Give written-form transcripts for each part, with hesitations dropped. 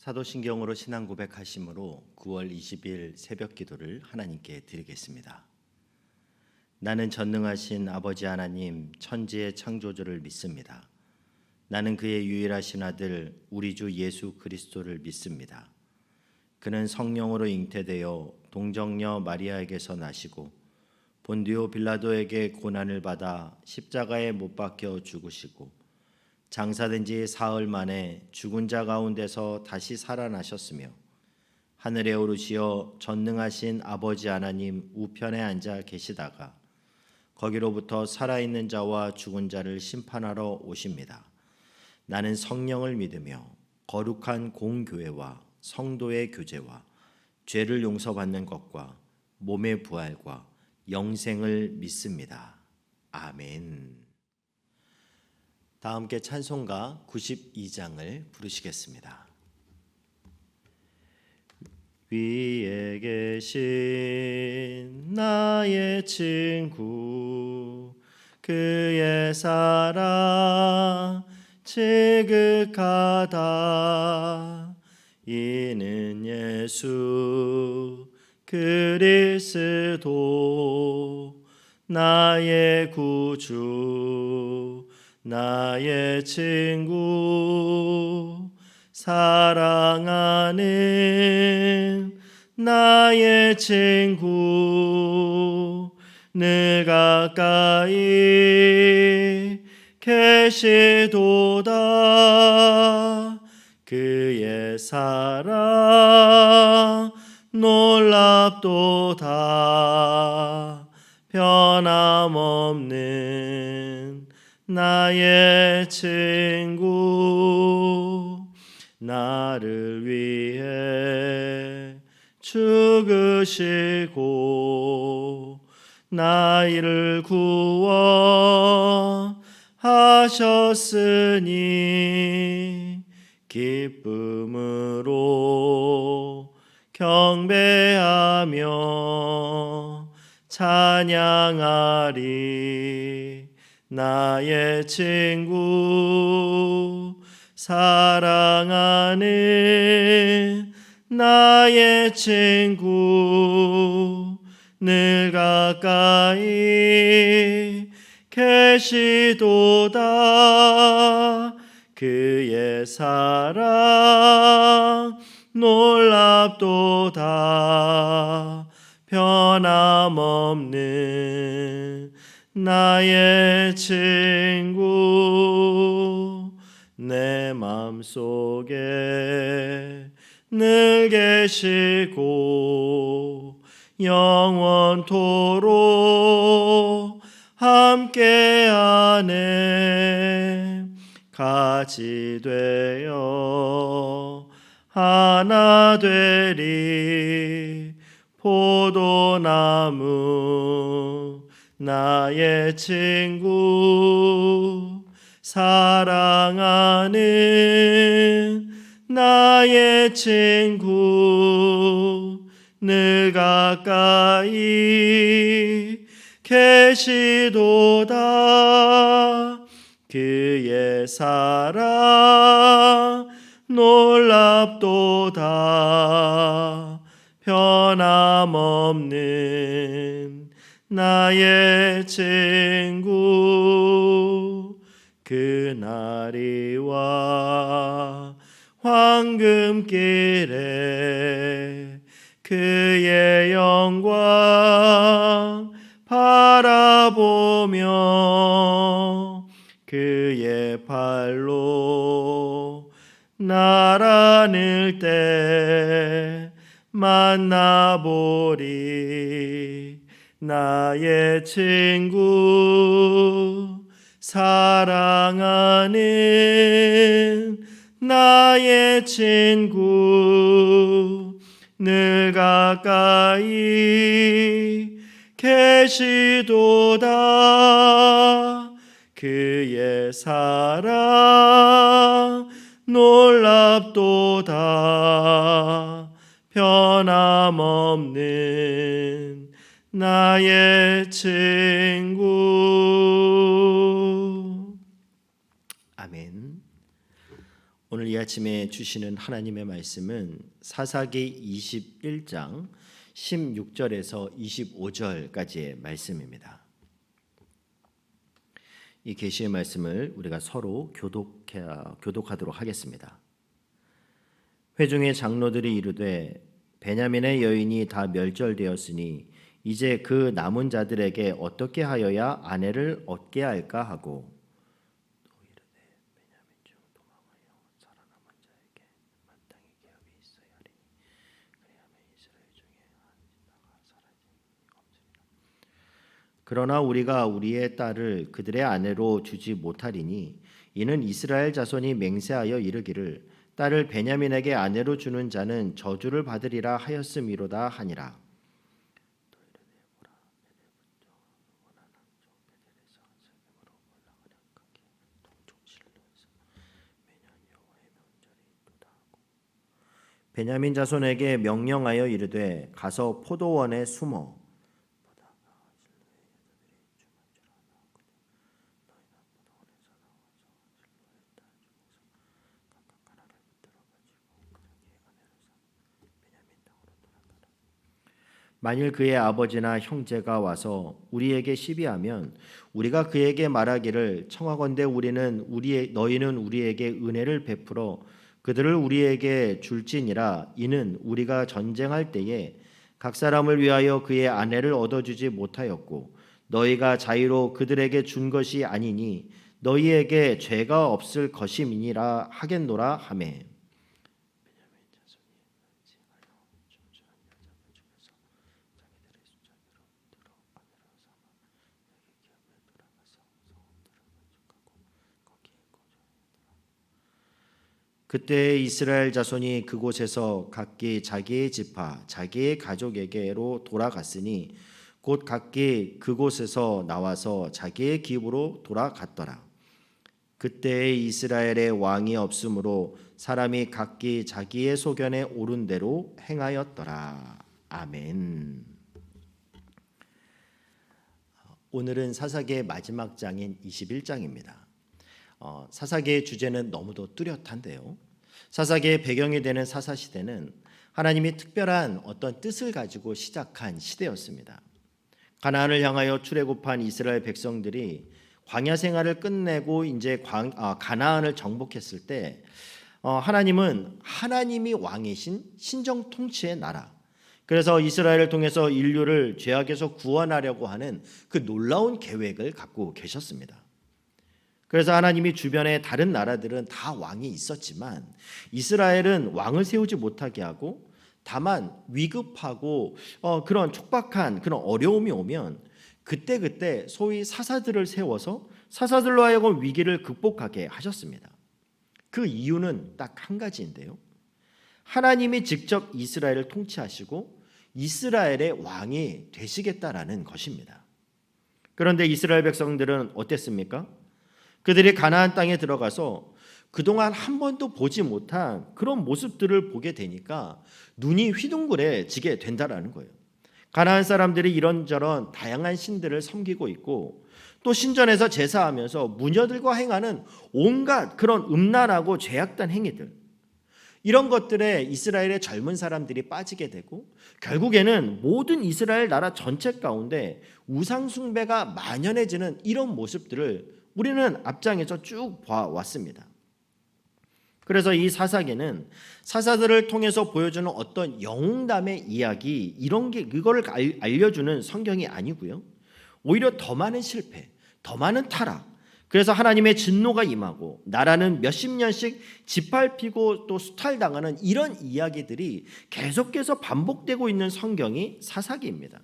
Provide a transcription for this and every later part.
사도신경으로 신앙 고백하심으로 9월 20일 새벽 기도를 하나님께 드리겠습니다. 나는 전능하신 아버지 하나님 천지의 창조주를 믿습니다. 나는 그의 유일하신 아들 우리 주 예수 그리스도를 믿습니다. 그는 성령으로 잉태되어 동정녀 마리아에게서 나시고 본디오 빌라도에게 고난을 받아 십자가에 못 박혀 죽으시고 장사된 지 사흘 만에 죽은 자 가운데서 다시 살아나셨으며 하늘에 오르시어 전능하신 아버지 하나님 우편에 앉아 계시다가 거기로부터 살아있는 자와 죽은 자를 심판하러 오십니다. 나는 성령을 믿으며 거룩한 공교회와 성도의 교제와 죄를 용서받는 것과 몸의 부활과 영생을 믿습니다. 아멘. 다 함께 찬송가 92장을 부르시겠습니다. 위에 계신 나의 친구 그의 사랑 지극하다. 이는 예수 그리스도 나의 구주 나의 친구 사랑하는 나의 친구 늘 가까이 계시도다. 그의 사랑 놀랍도다. 변함없는 나의 친구 나를 위해 죽으시고 나를 구원하셨으니 기쁨으로 경배하며 찬양하리. 나의 친구 사랑하는 나의 친구 늘 가까이 계시도다. 그의 사랑 놀랍도다. 변함없는 나의 친구 내 맘속에 늘 계시고 영원토록 함께하네. 같이 되어 하나 되리. 포도나무 나의 친구 사랑하는 나의 친구 늘 가까이 계시도다. 그의 사랑 놀랍도다. 변함없는 나의 친구 그날이와 황금길에 그의 영광 바라보며 그의 발로 나라늘 때 만나보리. 나의 친구 사랑하는 나의 친구 늘 가까이 계시도다. 그의 사랑 놀랍도다. 변함없는 나의 친구. 아멘. 오늘 오늘 이 아침에 주시는 하나님의 말씀은 사사기 21장 16절에서 25절까지의 말씀입니다. 이 계시의 말씀을 우리가 서로 교독하도록 하겠습니다. 회중의 장로들이 이르되 베냐민의 여인이 다 멸절되었으니 이제 그 남은 자들에게 어떻게 하여야 아내를 얻게 할까 하고 또 이르되 베냐민 중 도망하여 살아남은 자에게 마땅히 기업이 있어야 하리니 그리하면 이스라엘 중에 한 나가 사라짐이 없으리라. 그러나 우리가 우리의 딸을 그들의 아내로 주지 못하리니 이는 이스라엘 자손이 맹세하여 이르기를 딸을 베냐민에게 아내로 주는 자는 저주를 받으리라 하였음이로다 하니라. 베냐민 자손에게 명령하여 이르되 가서 포도원에 숨어 만일 그의 아버지나 형제가 와서 우리에게 시비하면 우리가 그에게 말하기를 청하건대 너희는 우리에게 은혜를 베풀어 그들을 우리에게 줄지니라. 이는 우리가 전쟁할 때에 각 사람을 위하여 그의 아내를 얻어주지 못하였고 너희가 자유로 그들에게 준 것이 아니니 너희에게 죄가 없을 것임이니라 하겠노라 하매. 그때 이스라엘 자손이 그곳에서 각기 자기의 지파 자기의 가족에게로 돌아갔으니 곧 각기 그곳에서 나와서 자기의 기업으로 돌아갔더라. 그때 이스라엘의 왕이 없으므로 사람이 각기 자기의 소견에 오른 대로 행하였더라. 아멘. 오늘은 사사기의 마지막 장인 21장입니다. 사사기의 주제는 너무도 뚜렷한데요. 사사기의 배경이 되는 사사시대는 하나님이 특별한 어떤 뜻을 가지고 시작한 시대였습니다. 가나안을 향하여 출애굽한 이스라엘 백성들이 광야 생활을 끝내고 이제 가나안을 정복했을 때 하나님은 하나님이 왕이신 신정 통치의 나라, 그래서 이스라엘을 통해서 인류를 죄악에서 구원하려고 하는 그 놀라운 계획을 갖고 계셨습니다. 그래서 하나님이 주변의 다른 나라들은 다 왕이 있었지만 이스라엘은 왕을 세우지 못하게 하고 다만 위급하고 그런 촉박한 그런 어려움이 오면 그때 소위 사사들을 세워서 사사들로 하여금 위기를 극복하게 하셨습니다. 그 이유는 딱 한 가지인데요. 하나님이 직접 이스라엘을 통치하시고 이스라엘의 왕이 되시겠다라는 것입니다. 그런데 이스라엘 백성들은 어땠습니까? 그들이 가나안 땅에 들어가서 그동안 한 번도 보지 못한 그런 모습들을 보게 되니까 눈이 휘둥그레지게 된다라는 거예요. 가나안 사람들이 이런저런 다양한 신들을 섬기고 있고 또 신전에서 제사하면서 무녀들과 행하는 온갖 그런 음란하고 죄악된 행위들, 이런 것들에 이스라엘의 젊은 사람들이 빠지게 되고 결국에는 모든 이스라엘 나라 전체 가운데 우상 숭배가 만연해지는 이런 모습들을 우리는 앞장에서 쭉 봐왔습니다. 그래서 이 사사기는 사사들을 통해서 보여주는 어떤 영웅담의 이야기, 이거를 알려주는 성경이 아니고요. 오히려 더 많은 실패, 더 많은 타락, 그래서 하나님의 진노가 임하고 나라는 몇십 년씩 짓밟히고 또 수탈당하는 이런 이야기들이 계속해서 반복되고 있는 성경이 사사기입니다.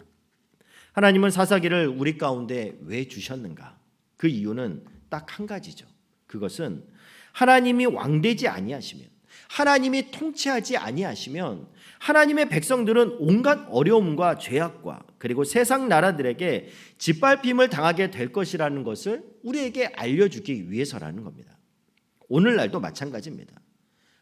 하나님은 사사기를 우리 가운데 왜 주셨는가? 그 이유는 딱 한 가지죠. 그것은 하나님이 왕되지 아니하시면, 하나님이 통치하지 아니하시면 하나님의 백성들은 온갖 어려움과 죄악과 그리고 세상 나라들에게 짓밟힘을 당하게 될 것이라는 것을 우리에게 알려주기 위해서라는 겁니다. 오늘날도 마찬가지입니다.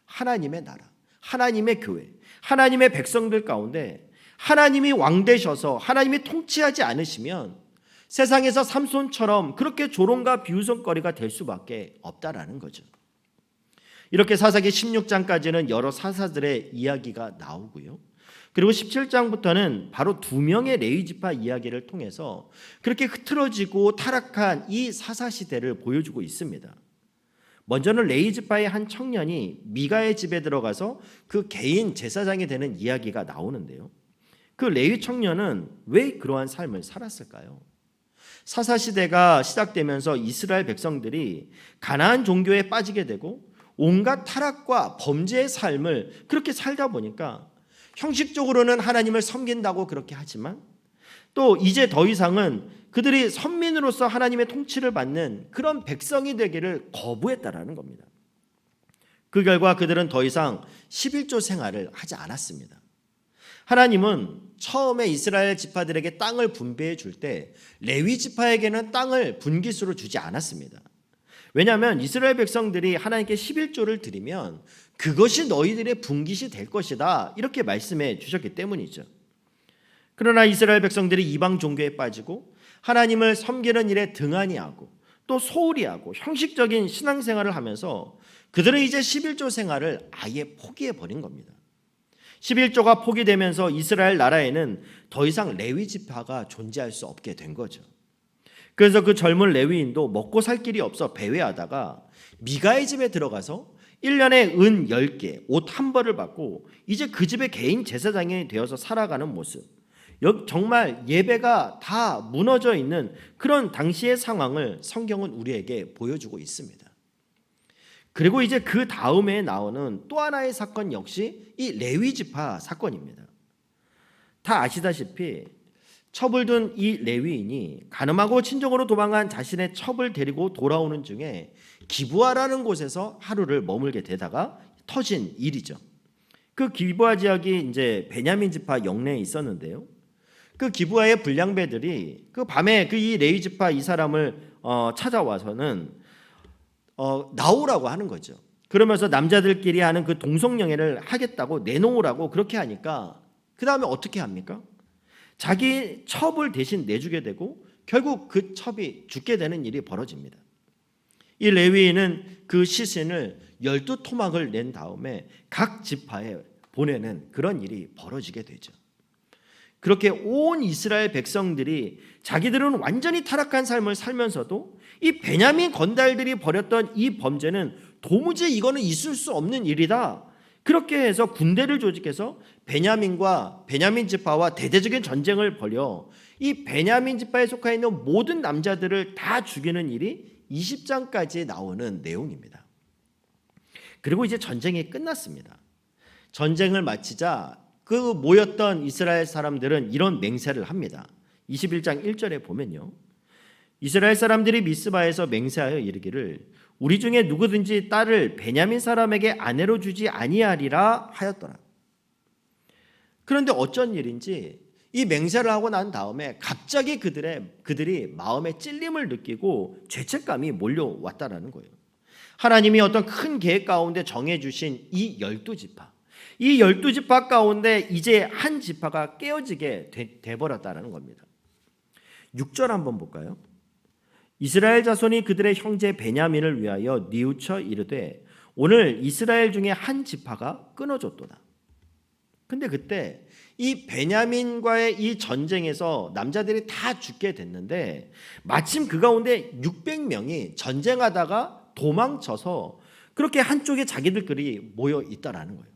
하나님의 나라, 하나님의 교회, 하나님의 백성들 가운데 하나님이 왕되셔서 하나님이 통치하지 않으시면 세상에서 삼손처럼 그렇게 조롱과 비웃음거리가 될 수밖에 없다라는 거죠. 이렇게 사사기 16장까지는 여러 사사들의 이야기가 나오고요. 그리고 17장부터는 바로 두 명의 레위 지파 이야기를 통해서 그렇게 흐트러지고 타락한 이 사사 시대를 보여주고 있습니다. 먼저는 레위 지파의 한 청년이 미가의 집에 들어가서 그 개인 제사장이 되는 이야기가 나오는데요. 그 레위 청년은 왜 그러한 삶을 살았을까요? 사사 시대가 시작되면서 이스라엘 백성들이 가나안 종교에 빠지게 되고 온갖 타락과 범죄의 삶을 그렇게 살다 보니까 형식적으로는 하나님을 섬긴다고 그렇게 하지만 또 이제 더 이상은 그들이 선민으로서 하나님의 통치를 받는 그런 백성이 되기를 거부했다라는 겁니다. 그 결과 그들은 더 이상 11조 생활을 하지 않았습니다. 하나님은 처음에 이스라엘 지파들에게 땅을 분배해 줄 때 레위 지파에게는 땅을 분깃으로 주지 않았습니다. 왜냐하면 이스라엘 백성들이 하나님께 11조를 드리면 그것이 너희들의 분깃이 될 것이다 이렇게 말씀해 주셨기 때문이죠. 그러나 이스라엘 백성들이 이방 종교에 빠지고 하나님을 섬기는 일에 등한히 하고 또 소홀히 하고 형식적인 신앙생활을 하면서 그들은 이제 11조 생활을 아예 포기해 버린 겁니다. 11조가 포기되면서 이스라엘 나라에는 더 이상 레위 지파가 존재할 수 없게 된 거죠. 그래서 그 젊은 레위인도 먹고 살 길이 없어 배회하다가 미가의 집에 들어가서 1년에 은 10개, 옷 한 벌을 받고 이제 그 집의 개인 제사장이 되어서 살아가는 모습. 정말 예배가 다 무너져 있는 그런 당시의 상황을 성경은 우리에게 보여주고 있습니다. 그리고 이제 그 다음에 나오는 또 하나의 사건 역시 이 레위 지파 사건입니다. 다 아시다시피 첩을 둔 이 레위인이 간음하고 친정으로 도망한 자신의 첩을 데리고 돌아오는 중에 기브아라는 곳에서 하루를 머물게 되다가 터진 일이죠. 그 기브아 지역이 이제 베냐민 지파 영내에 있었는데요. 그 기브아의 불량배들이 그 밤에 그 이 레위 지파 이 사람을 찾아와서는 나오라고 하는 거죠. 그러면서 남자들끼리 하는 그 동성연애를 하겠다고 내놓으라고 그렇게 하니까 그 다음에 어떻게 합니까? 자기 첩을 대신 내주게 되고 결국 그 첩이 죽게 되는 일이 벌어집니다. 이 레위인은 그 시신을 12토막을 낸 다음에 각 지파에 보내는 그런 일이 벌어지게 되죠. 그렇게 온 이스라엘 백성들이 자기들은 완전히 타락한 삶을 살면서도 이 베냐민 건달들이 벌였던 이 범죄는 도무지 이거는 있을 수 없는 일이다. 그렇게 해서 군대를 조직해서 베냐민 지파와 대대적인 전쟁을 벌여 이 베냐민 지파에 속해 있는 모든 남자들을 다 죽이는 일이 20장까지 나오는 내용입니다. 그리고 이제 전쟁이 끝났습니다. 전쟁을 마치자 그 모였던 이스라엘 사람들은 이런 맹세를 합니다. 21장 1절에 보면요. 이스라엘 사람들이 미스바에서 맹세하여 이르기를 우리 중에 누구든지 딸을 베냐민 사람에게 아내로 주지 아니하리라 하였더라. 그런데 어쩐 일인지 이 맹세를 하고 난 다음에 갑자기 그들이 마음에 찔림을 느끼고 죄책감이 몰려왔다라는 거예요. 하나님이 어떤 큰 계획 가운데 정해주신 이 12지파, 이 12지파 가운데 이제 한 지파가 깨어지게 돼버렸다는 겁니다. 6절 한번 볼까요? 이스라엘 자손이 그들의 형제 베냐민을 위하여 뉘우쳐 이르되 오늘 이스라엘 중에 한 지파가 끊어졌도다. 근데 그때 이 베냐민과의 이 전쟁에서 남자들이 다 죽게 됐는데 마침 그 가운데 600명이 전쟁하다가 도망쳐서 그렇게 한쪽에 자기들끼리 모여 있다라는 거예요.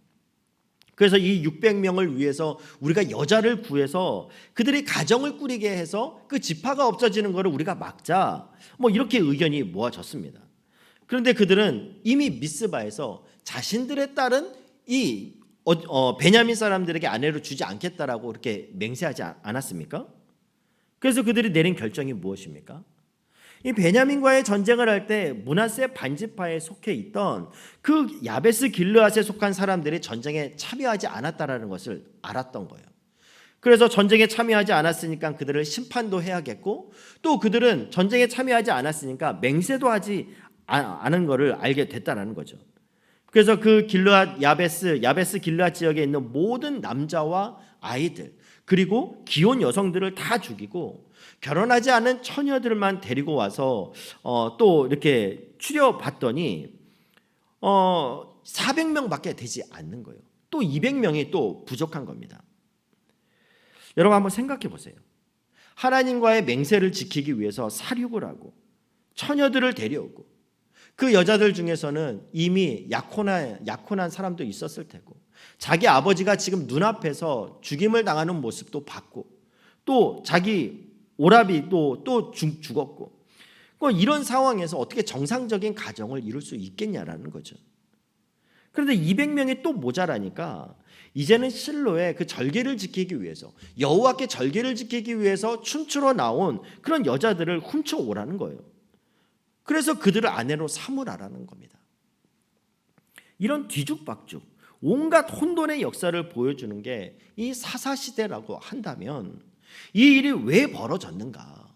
그래서 이 600명을 위해서 우리가 여자를 구해서 그들이 가정을 꾸리게 해서 그 지파가 없어지는 것을 우리가 막자, 뭐 이렇게 의견이 모아졌습니다. 그런데 그들은 이미 미스바에서 자신들의 딸은 이 베냐민 사람들에게 아내로 주지 않겠다라고 이렇게 맹세하지 않았습니까? 그래서 그들이 내린 결정이 무엇입니까? 이 베냐민과의 전쟁을 할 때 므낫세 반지파에 속해 있던 그 야베스 길르앗에 속한 사람들이 전쟁에 참여하지 않았다라는 것을 알았던 거예요. 그래서 전쟁에 참여하지 않았으니까 그들을 심판도 해야겠고 또 그들은 전쟁에 참여하지 않았으니까 맹세도 하지 않은 것을 알게 됐다라는 거죠. 그래서 그 길르앗 야베스 길르앗 지역에 있는 모든 남자와 아이들 그리고 기혼 여성들을 다 죽이고 결혼하지 않은 처녀들만 데리고 와서 또 이렇게 추려봤더니 400명밖에 되지 않는 거예요. 또 200명이 또 부족한 겁니다. 여러분 한번 생각해 보세요. 하나님과의 맹세를 지키기 위해서 사륙을 하고 처녀들을 데려오고 그 여자들 중에서는 이미 약혼한 사람도 있었을 테고 자기 아버지가 지금 눈앞에서 죽임을 당하는 모습도 봤고 또 자기 오라비도 또 죽었고 이런 상황에서 어떻게 정상적인 가정을 이룰 수 있겠냐라는 거죠. 그런데 200명이 또 모자라니까 이제는 실로의 그 절개를 지키기 위해서 여호와께 절개를 지키기 위해서 춤추러 나온 그런 여자들을 훔쳐오라는 거예요. 그래서 그들을 아내로 삼으라라는 겁니다. 이런 뒤죽박죽 온갖 혼돈의 역사를 보여주는 게 이 사사시대라고 한다면 이 일이 왜 벌어졌는가?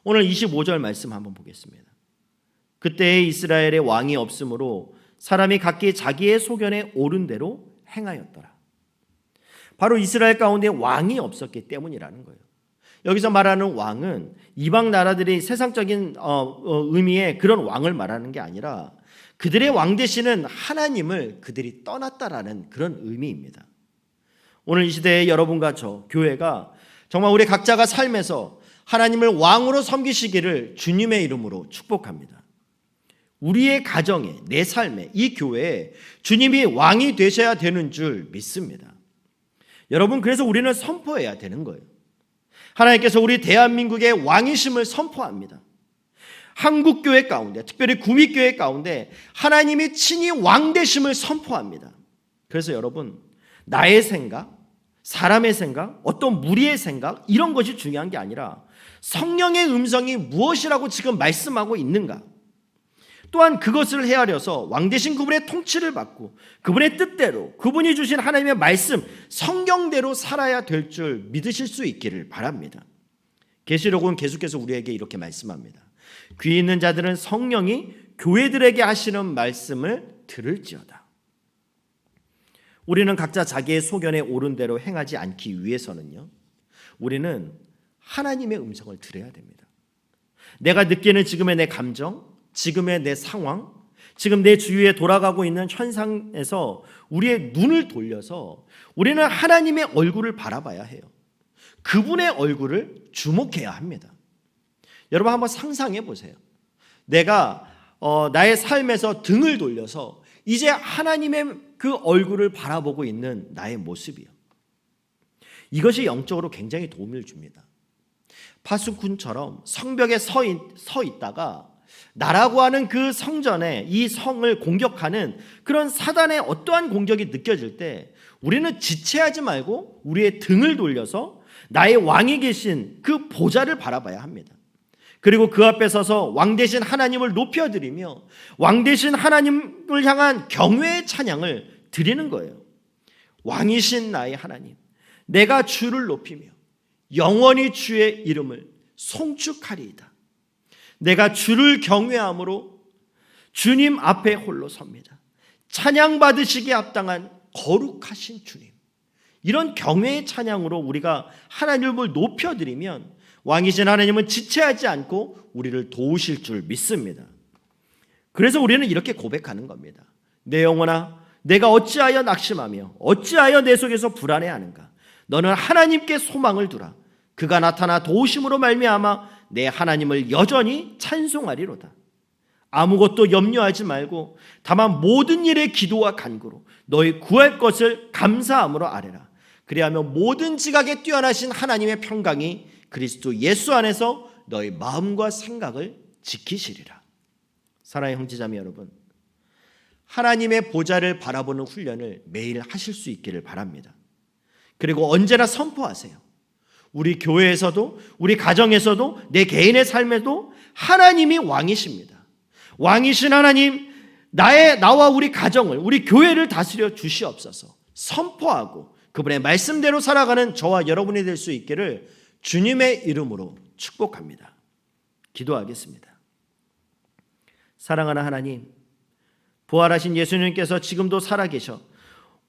오늘 25절 말씀 한번 보겠습니다. 그때에 이스라엘의 왕이 없으므로 사람이 각기 자기의 소견에 옳은 대로 행하였더라. 바로 이스라엘 가운데 왕이 없었기 때문이라는 거예요. 여기서 말하는 왕은 이방 나라들이 세상적인 의미의 그런 왕을 말하는 게 아니라 그들의 왕 되시는 하나님을 그들이 떠났다라는 그런 의미입니다. 오늘 이 시대에 여러분과 저 교회가 정말 우리 각자가 삶에서 하나님을 왕으로 섬기시기를 주님의 이름으로 축복합니다. 우리의 가정에, 내 삶에, 이 교회에 주님이 왕이 되셔야 되는 줄 믿습니다. 여러분, 그래서 우리는 선포해야 되는 거예요. 하나님께서 우리 대한민국의 왕이심을 선포합니다. 한국교회 가운데, 특별히 구미교회 가운데 하나님이 친히 왕 되심을 선포합니다. 그래서 여러분, 나의 생각, 사람의 생각, 어떤 무리의 생각 이런 것이 중요한 게 아니라 성령의 음성이 무엇이라고 지금 말씀하고 있는가? 또한 그것을 헤아려서 왕 되신 그분의 통치를 받고 그분의 뜻대로 그분이 주신 하나님의 말씀 성경대로 살아야 될 줄 믿으실 수 있기를 바랍니다. 계시록은 계속해서 우리에게 이렇게 말씀합니다. 귀 있는 자들은 성령이 교회들에게 하시는 말씀을 들을지어다. 우리는 각자 자기의 소견에 옳은 대로 행하지 않기 위해서는요, 우리는 하나님의 음성을 들어야 됩니다. 내가 느끼는 지금의 내 감정, 지금의 내 상황, 지금 내 주위에 돌아가고 있는 현상에서 우리의 눈을 돌려서 우리는 하나님의 얼굴을 바라봐야 해요. 그분의 얼굴을 주목해야 합니다. 여러분 한번 상상해 보세요. 내가 나의 삶에서 등을 돌려서 이제 하나님의 그 얼굴을 바라보고 있는 나의 모습이요. 이것이 영적으로 굉장히 도움을 줍니다. 파수꾼처럼 성벽에 서 있다가 나라고 하는 그 성전에 이 성을 공격하는 그런 사단의 어떠한 공격이 느껴질 때 우리는 지체하지 말고 우리의 등을 돌려서 나의 왕이 계신 그 보좌를 바라봐야 합니다. 그리고 그 앞에 서서 왕 되신 하나님을 높여드리며 왕 되신 하나님을 향한 경외의 찬양을 드리는 거예요. 왕이신 나의 하나님, 내가 주를 높이며 영원히 주의 이름을 송축하리이다. 내가 주를 경외함으로 주님 앞에 홀로 섭니다. 찬양받으시기에 합당한 거룩하신 주님. 이런 경외의 찬양으로 우리가 하나님을 높여드리면 왕이신 하나님은 지체하지 않고 우리를 도우실 줄 믿습니다. 그래서 우리는 이렇게 고백하는 겁니다. 내 영혼아, 내가 어찌하여 낙심하며 어찌하여 내 속에서 불안해하는가? 너는 하나님께 소망을 두라. 그가 나타나 도우심으로 말미암아 내 하나님을 여전히 찬송하리로다. 아무것도 염려하지 말고 다만 모든 일에 기도와 간구로 너희 구할 것을 감사함으로 아뢰라. 그리하면 모든 지각에 뛰어나신 하나님의 평강이 그리스도 예수 안에서 너희 마음과 생각을 지키시리라. 사랑하는 형제자매 여러분, 하나님의 보좌를 바라보는 훈련을 매일 하실 수 있기를 바랍니다. 그리고 언제나 선포하세요. 우리 교회에서도 우리 가정에서도 내 개인의 삶에도 하나님이 왕이십니다. 왕이신 하나님, 나와 우리 가정을, 우리 교회를 다스려 주시옵소서. 선포하고 그분의 말씀대로 살아가는 저와 여러분이 될 수 있기를 주님의 이름으로 축복합니다. 기도하겠습니다. 사랑하는 하나님, 부활하신 예수님께서 지금도 살아계셔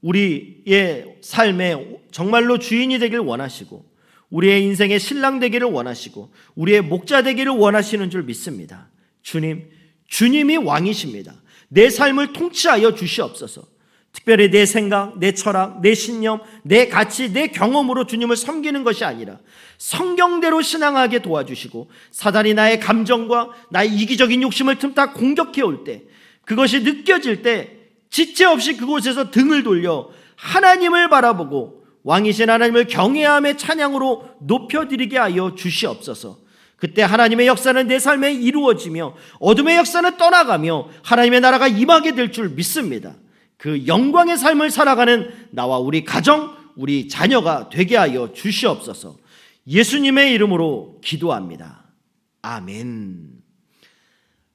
우리의 삶에 정말로 주인이 되길 원하시고 우리의 인생의 신랑 되기를 원하시고 우리의 목자 되기를 원하시는 줄 믿습니다. 주님이 왕이십니다. 내 삶을 통치하여 주시옵소서. 특별히 내 생각, 내 철학, 내 신념, 내 가치, 내 경험으로 주님을 섬기는 것이 아니라 성경대로 신앙하게 도와주시고, 사단이 나의 감정과 나의 이기적인 욕심을 틈타 공격해 올 때, 그것이 느껴질 때 지체 없이 그곳에서 등을 돌려 하나님을 바라보고 왕이신 하나님을 경외함의 찬양으로 높여드리게 하여 주시옵소서. 그때 하나님의 역사는 내 삶에 이루어지며 어둠의 역사는 떠나가며 하나님의 나라가 임하게 될 줄 믿습니다. 그 영광의 삶을 살아가는 나와 우리 가정, 우리 자녀가 되게 하여 주시옵소서. 예수님의 이름으로 기도합니다. 아멘.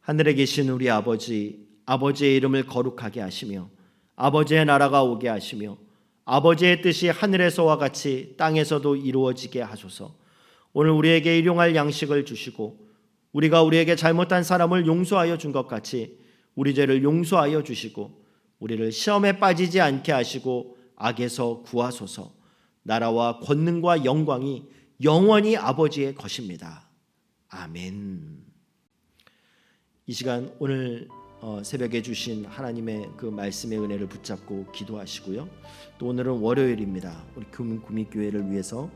하늘에 계신 우리 아버지, 아버지의 이름을 거룩하게 하시며 아버지의 나라가 오게 하시며 아버지의 뜻이 하늘에서와 같이 땅에서도 이루어지게 하소서. 오늘 우리에게 일용할 양식을 주시고 우리가 우리에게 잘못한 사람을 용서하여 준 것 같이 우리 죄를 용서하여 주시고 우리를 시험에 빠지지 않게 하시고 악에서 구하소서. 나라와 권능과 영광이 영원히 아버지의 것입니다. 아멘. 이 시간 오늘 새벽에 주신 하나님의 그 말씀의 은혜를 붙잡고 기도하시고요. 또 오늘은 월요일입니다. 우리 구민교회를 위해서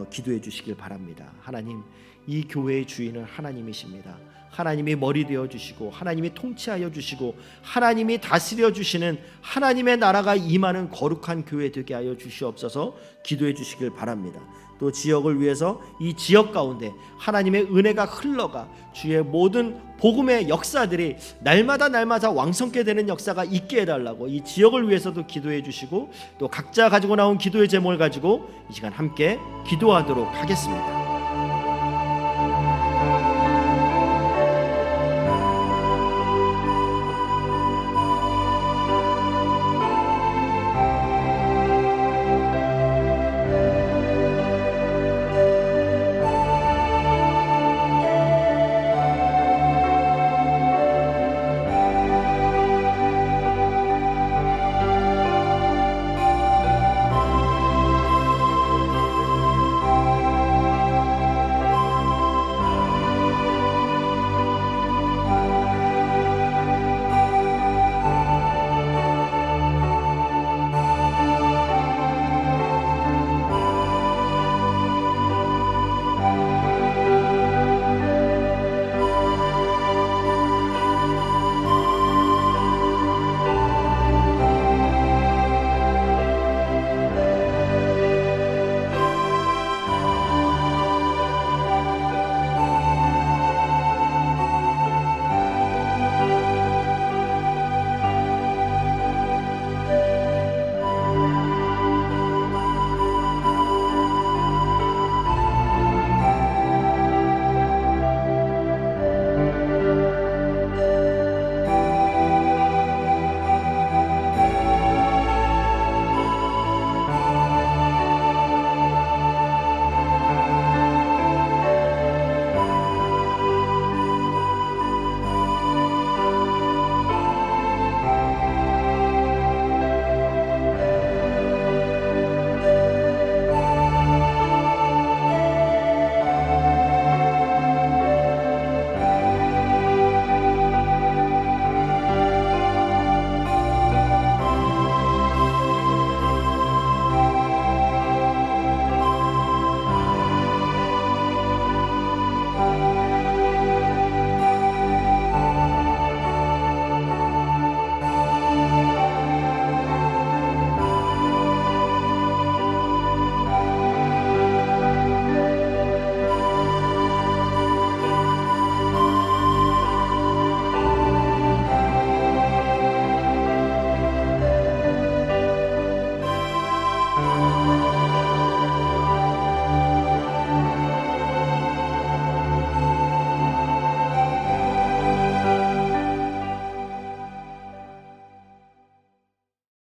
기도해 주시길 바랍니다. 하나님, 이 교회의 주인은 하나님이십니다. 하나님이 머리 되어 주시고 하나님이 통치하여 주시고 하나님이 다스려 주시는 하나님의 나라가 임하는 거룩한 교회 되게 하여 주시옵소서. 기도해 주시길 바랍니다. 또 지역을 위해서 이 지역 가운데 하나님의 은혜가 흘러가 주의 모든 복음의 역사들이 날마다 왕성케 되는 역사가 있게 해달라고 이 지역을 위해서도 기도해 주시고, 또 각자 가지고 나온 기도의 제목을 가지고 이 시간 함께 기도하도록 하겠습니다.